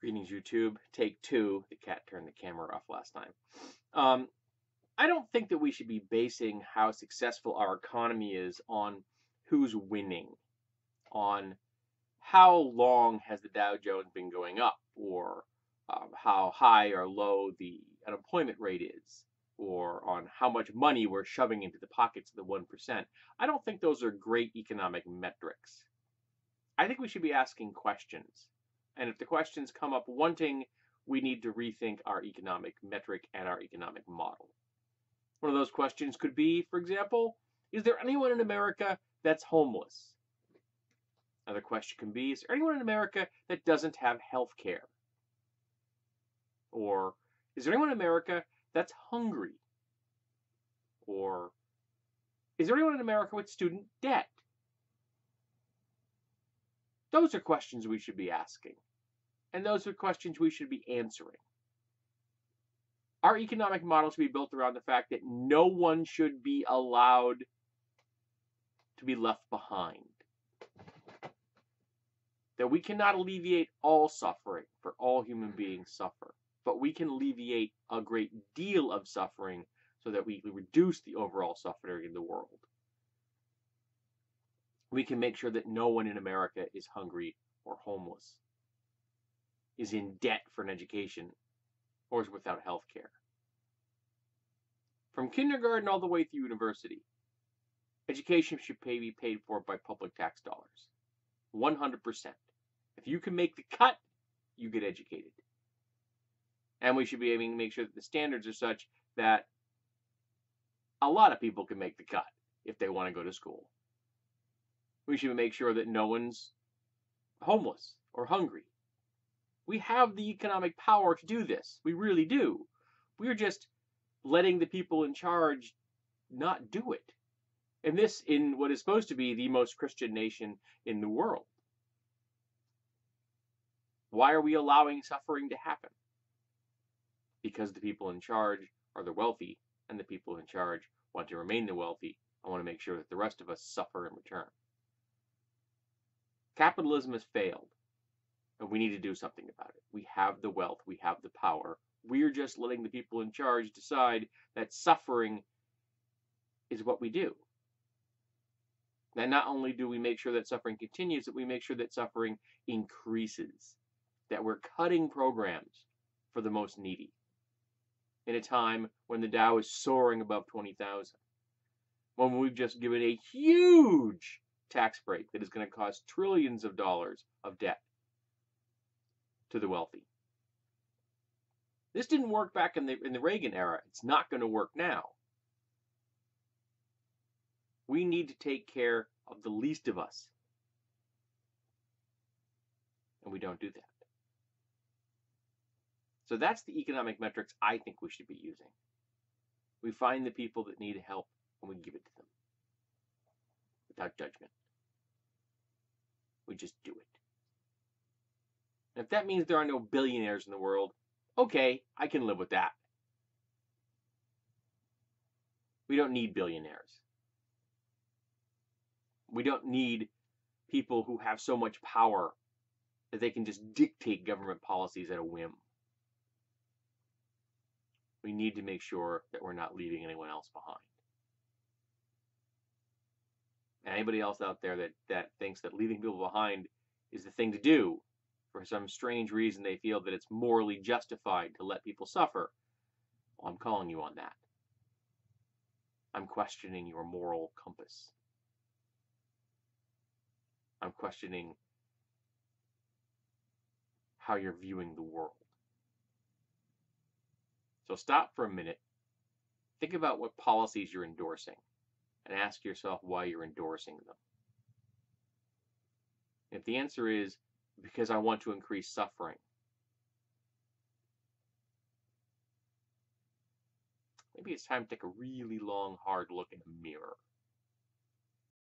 Greetings, YouTube. Take two. The cat turned the camera off last time. I don't think that we should be basing how successful our economy is on who's winning, on how long has the Dow Jones been going up, or how high or low the unemployment rate is, or on how much money we're shoving into the pockets of the 1%. I don't think those are great economic metrics. I think we should be asking questions. And if the questions come up wanting, we need to rethink our economic metric and our economic model. One of those questions could be, for example, is there anyone in America that's homeless? Another question can be, is there anyone in America that doesn't have health care? Or is there anyone in America that's hungry? Or is there anyone in America with student debt? Those are questions we should be asking. And those are questions we should be answering. Our economic model should be built around the fact that no one should be allowed to be left behind. That we cannot alleviate all suffering, for all human beings suffer. But we can alleviate a great deal of suffering so that we reduce the overall suffering in the world. We can make sure that no one in America is hungry or homeless, is in debt for an education, or is without health care. From kindergarten all the way through university, education should be paid for by public tax dollars. 100%. If you can make the cut, you get educated. And we should be aiming to make sure that the standards are such that a lot of people can make the cut if they want to go to school. We should make sure that no one's homeless or hungry. We have the economic power to do this. We really do. We're just letting the people in charge not do it. And this in what is supposed to be the most Christian nation in the world. Why are we allowing suffering to happen? Because the people in charge are the wealthy, and the people in charge want to remain the wealthy and want to make sure that the rest of us suffer in return. Capitalism has failed, and we need to do something about it. We have the wealth, we have the power. We're just letting the people in charge decide that suffering is what we do. And not only do we make sure that suffering continues, but we make sure that suffering increases, that we're cutting programs for the most needy in a time when the Dow is soaring above 20,000, when we've just given a huge tax break that is going to cause trillions of dollars of debt to the wealthy. This didn't work back in the Reagan era. It's not going to work now. We need to take care of the least of us. And we don't do that. So that's the economic metrics I think we should be using. We find the people that need help and we give it to them without judgment. We just do it. And if that means there are no billionaires in the world, okay, I can live with that. We don't need billionaires. We don't need people who have so much power that they can just dictate government policies at a whim. We need to make sure that we're not leaving anyone else behind. Anybody else out there that thinks that leaving people behind is the thing to do, for some strange reason they feel that it's morally justified to let people suffer, well, I'm calling you on that. I'm questioning your moral compass. I'm questioning how you're viewing the world. So stop for a minute, think about what policies you're endorsing, and ask yourself why you're endorsing them. If the answer is because I want to increase suffering, maybe it's time to take a really long, hard look in a mirror.